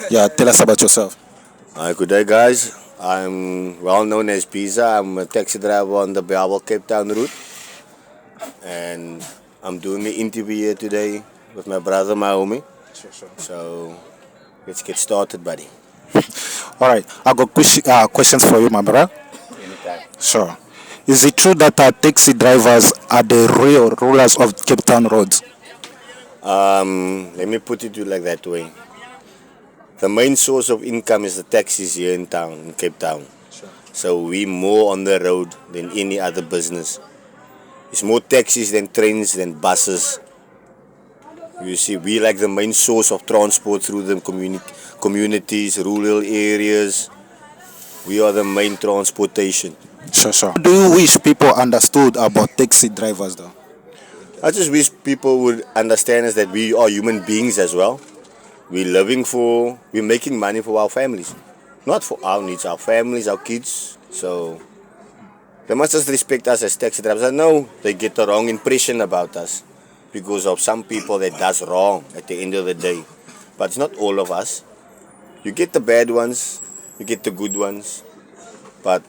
Yeah, tell us about yourself. Hi, good day, guys. I'm well known as Pizza. I'm a taxi driver on the Babel Cape Town route, and I'm doing the interview here today with my brother, my homie. Sure, sure. So let's get started, buddy. All right, I got questions for you, my brother. Anytime. Sure. Is it true that taxi drivers are the real rulers of Cape Town roads? Let me put it to you like that way. The main source of income is the taxis here in town, in Cape Town. Sure. So we more on the road than any other business. It's more taxis than trains than buses. You see, we like the main source of transport through the communities, rural areas. We are the main transportation. Sure, sure. Do you wish people understood about taxi drivers, though? I just wish people would understand us that we are human beings as well. We're making money for our families. Not for our needs, our families, our kids. So they must just respect us as taxi drivers. I know they get the wrong impression about us because of some people that does wrong at the end of the day. But it's not all of us. You get the bad ones, you get the good ones. But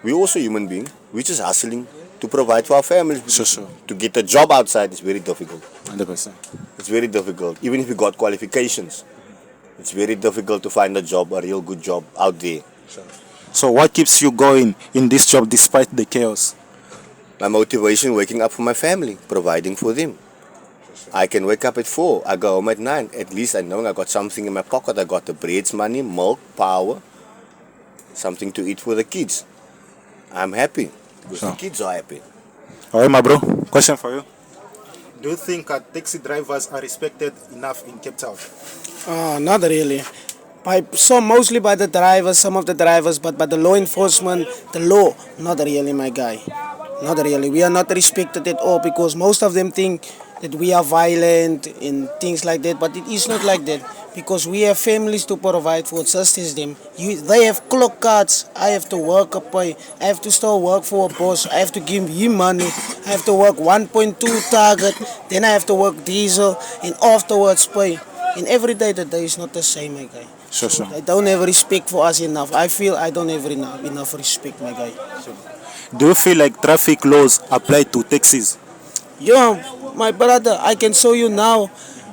we're also human beings. We're just hustling to provide for our families. Sure, sure. To get a job outside is very difficult. 100%. It's very difficult. Even if you got qualifications, it's very difficult to find a job, a real good job out there. So, what keeps you going in this job despite the chaos? My motivation, waking up for my family, providing for them. I can wake up at 4, I go home at 9. At least I know I got something in my pocket. I got the breads money, milk, power, something to eat for the kids. I'm happy because Sure. the kids are happy. All right, my bro. Question for you. Do you think taxi drivers are respected enough in Cape Town? Not really. Mostly by the drivers, some of the drivers, but by the law enforcement, the law, not really, my guy. Not really. We are not respected at all because most of them think that we are violent and things like that, but it is not like that because we have families to provide for, just as them. They have clock cards. I have to work up. I have to still work for a boss. I have to give him money. I have to work 1.2 target. Then I have to work diesel and afterwards pay. And every day the day is not the same, my guy. Sure, sure. I don't have respect for us enough. I feel I don't have enough respect, my guy. Do you feel like traffic laws apply to taxis? Yo, my brother, I can show you now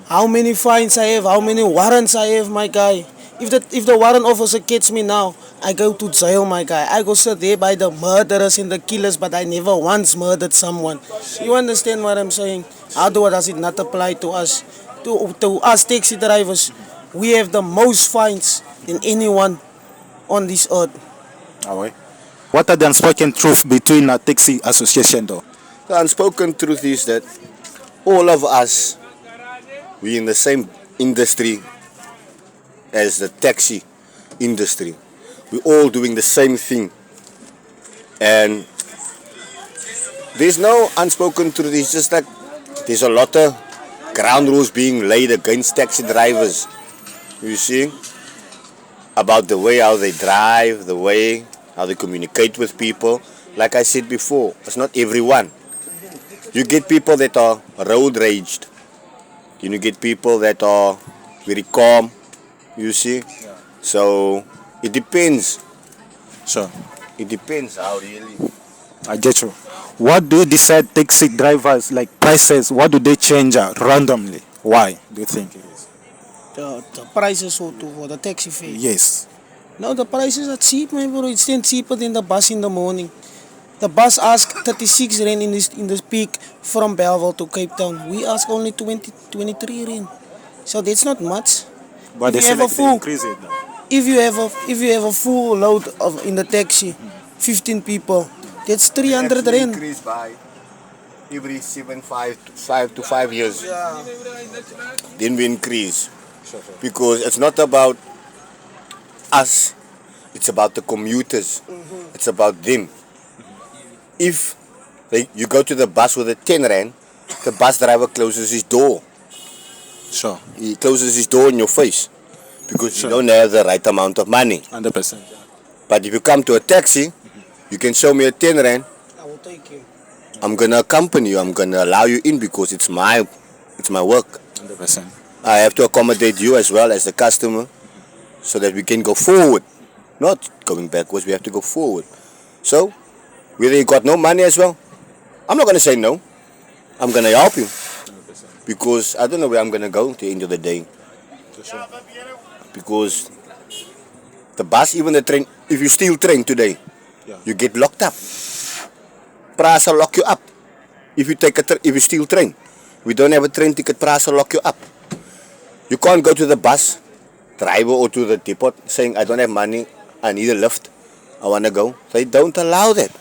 how many fines I have, how many warrants I have, my guy. If the warrant officer gets me now, I go to jail, my guy. I go sit there by the murderers and the killers, but I never once murdered someone. You understand what I'm saying? How does it not apply to us? To us taxi drivers, we have the most fines than anyone on this earth. All right. What are the unspoken truth between a taxi association, though? The unspoken truth is that all of us, we in the same industry as the taxi industry. We're all doing the same thing. And there's no unspoken truth. It's just like there's a lot of ground rules being laid against taxi drivers. You see? About the way how they drive, the way how they communicate with people. Like I said before, it's not everyone. You get people that are road raged. You get people that are very calm, you see. So it depends. Sure. It depends how really. I get you. What do you decide taxi drivers like prices? What do they change randomly? Why do you think it is? The prices for the taxi fare. Yes. No, the prices are cheap, my bro. It's still cheaper than the bus in the morning. The bus asks 36 rand in this peak from Belleville to Cape Town. We ask only 23 rand. So that's not much. But they If you say have a like they full, increase it. if you have a full load in the taxi, 15 people, that's 300 rand. Increase by every 5 to 5 years. Yeah. Then we increase. Because it's not about us. It's about the commuters. It's about them. If you go to the bus with a 10 rand, the bus driver closes his door. Sure. He closes his door in your face because Sure. you don't have the right amount of money. 100%. But if you come to a taxi, you can show me a 10 rand. I will take you. I'm gonna accompany you. I'm gonna allow you in because it's my work. 100%. I have to accommodate you as well as the customer. so that we can go forward. Not going backwards, we have to go forward. So, whether you got no money as well, I'm not going to say no. I'm going to help you. Because I don't know where I'm going to go at the end of the day. Because the bus, even the train, if you steal train today, you get locked up. Prasa lock you up. If you steal train, we don't have a train ticket, Prasa lock you up. You can't go to the bus driver or to the depot saying, I don't have money, I need a lift, I want to go. They don't allow that.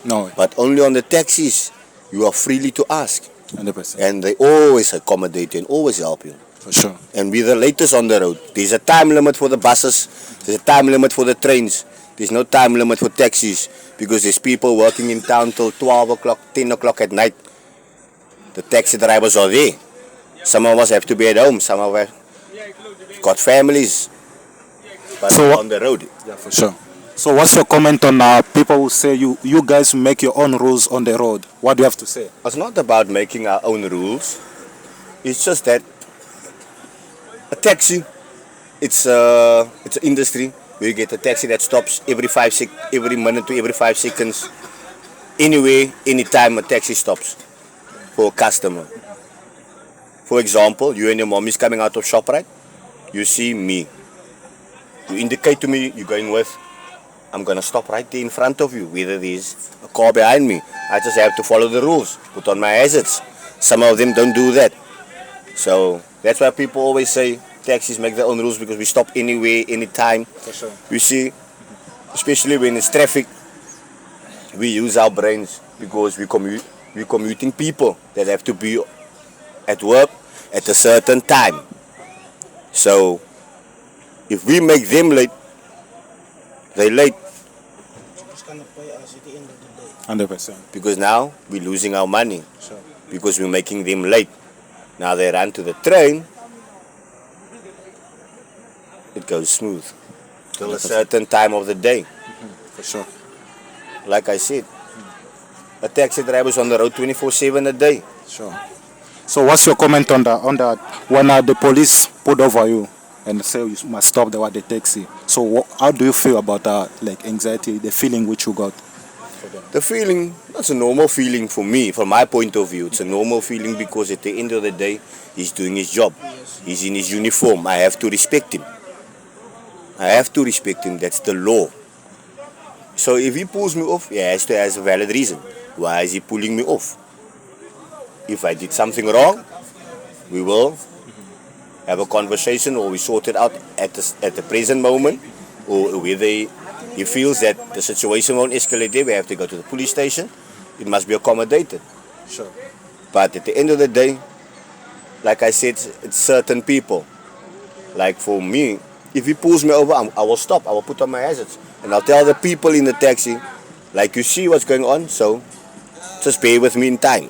No. But only on the taxis, you are freely to ask. 100%. And they always accommodate you and always help you. For sure. And we're the latest on the road. There's a time limit for the buses. There's a time limit for the trains. There's no time limit for taxis. Because there's people working in town till 12 o'clock, 10 o'clock at night. The taxi drivers are there. Some of us have to be at home. Some of us got families. But So on the road. Yeah, for sure. So what's your comment on people who say you guys make your own rules on the road? What do you have to say? It's not about making our own rules. It's just that a taxi, it's an industry where you get a taxi that stops every minute to every 5 seconds. Anyway, anytime a taxi stops for a customer. For example, you and your mom is coming out of ShopRite. You see me. You indicate to me you're going with. I'm going to stop right there in front of you, whether there's a car behind me. I just have to follow the rules, put on my hazards. Some of them don't do that. So that's why people always say taxis make their own rules, because we stop anywhere, anytime. For sure. You see, especially when it's traffic, we use our brains because we're commuting people that have to be at work at a certain time. So if we make them late, they're late. It's gonna pay us at the end of the day. 100%. Because now we're losing our money. Sure. Because we're making them late. Now they run to the train, it goes smooth till a certain time of the day. For sure. Like I said, a taxi driver's on the road 24/7 a day. Sure. So what's your comment on that when the police pulled over you and say you must stop the taxi? So how do you feel about like anxiety, the feeling which you got? The feeling, that's a normal feeling for me, from my point of view. It's a normal feeling because at the end of the day, he's doing his job. He's in his uniform. I have to respect him. I have to respect him. That's the law. So if he pulls me off, he has to have a valid reason. Why is he pulling me off? If I did something wrong, we will have a conversation, or we sort it out at the present moment, or whether he feels that the situation won't escalate there, we have to go to the police station. It must be accommodated. Sure. But at the end of the day, like I said, it's certain people. Like for me, if he pulls me over, I will stop. I will put on my hazards. And I'll tell the people in the taxi, like, you see what's going on, so just bear with me in time.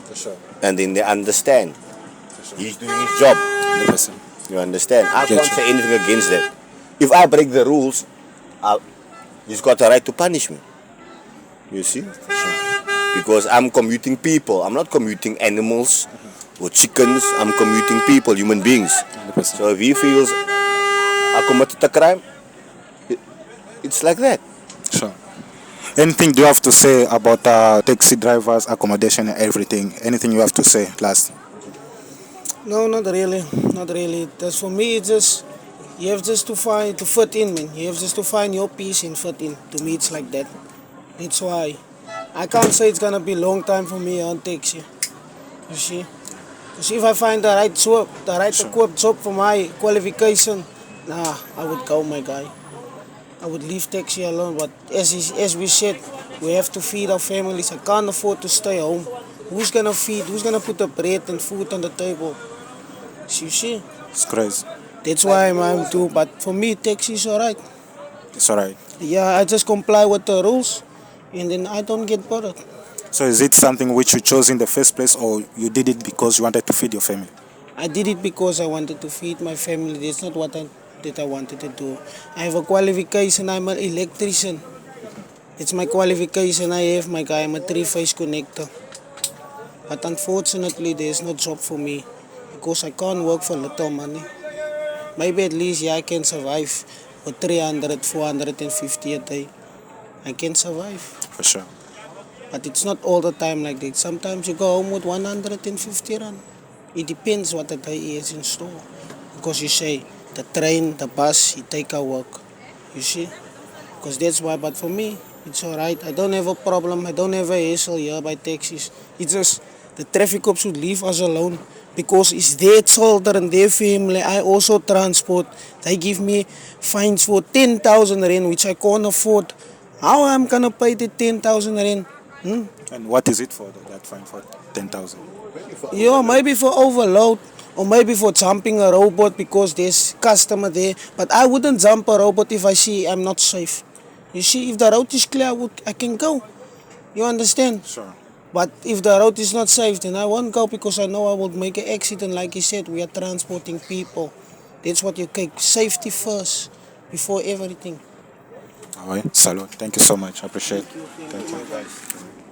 For sure. And then they understand. He's doing his job. 100%. You understand? I Get can't you. say anything against that. If I break the rules, he's got a right to punish me. You see? Because I'm commuting people. I'm not commuting animals or chickens. I'm commuting people, human beings. 100%. So if he feels I committed a crime, it's like that. Sure. Anything do you have to say about taxi drivers, accommodation, and everything? Anything you have to say last? No, not really. Not really. That's for me. It's just you have just to fit in, man. You have just to find your peace and fit in. To me, it's like that. That's why I can't say it's gonna be a long time for me on taxi. You see, because if I find the right job, equipped job for my qualification, I would go, my guy. I would leave taxi alone. But as we said, we have to feed our families. I can't afford to stay home. Who's gonna feed? Who's gonna put the bread and food on the table? You see? It's crazy. That's why I'm too. But for me, taxi is alright. It's alright. Yeah, I just comply with the rules, and then I don't get bothered. So is it something which you chose in the first place, or you did it because you wanted to feed your family? I did it because I wanted to feed my family. That's not what I wanted to do. I have a qualification. I'm an electrician. It's my qualification I have, my guy. I'm a 3-phase connector. But unfortunately, there's no job for me because I can't work for little money. maybe at least I can survive with 300, 450 a day. I can survive. For sure. But it's not all the time like that. Sometimes you go home with 150 rand. It depends what the day is in store. Because you say, the train, the bus, you take our work. You see? Because that's why, but for me, it's alright. I don't have a problem. I don't have a hassle here by taxis. It's just, the traffic cops should leave us alone. Because it's their children, their family. I also transport. They give me fines for 10,000 rand, which I can't afford. How I'm gonna pay the 10,000 rand? And what is it for, that fine for 10,000? Yeah, maybe for overload or maybe for jumping a robot because there's customer there. But I wouldn't jump a robot if I see I'm not safe. You see, if the road is clear, I can go. You understand? Sure. But if the road is not safe, then I won't go because I know I will make an accident. Like you said, we are transporting people. That's what you take. Safety first before everything. All right. Salute. Thank you so much. I appreciate it. Thank you.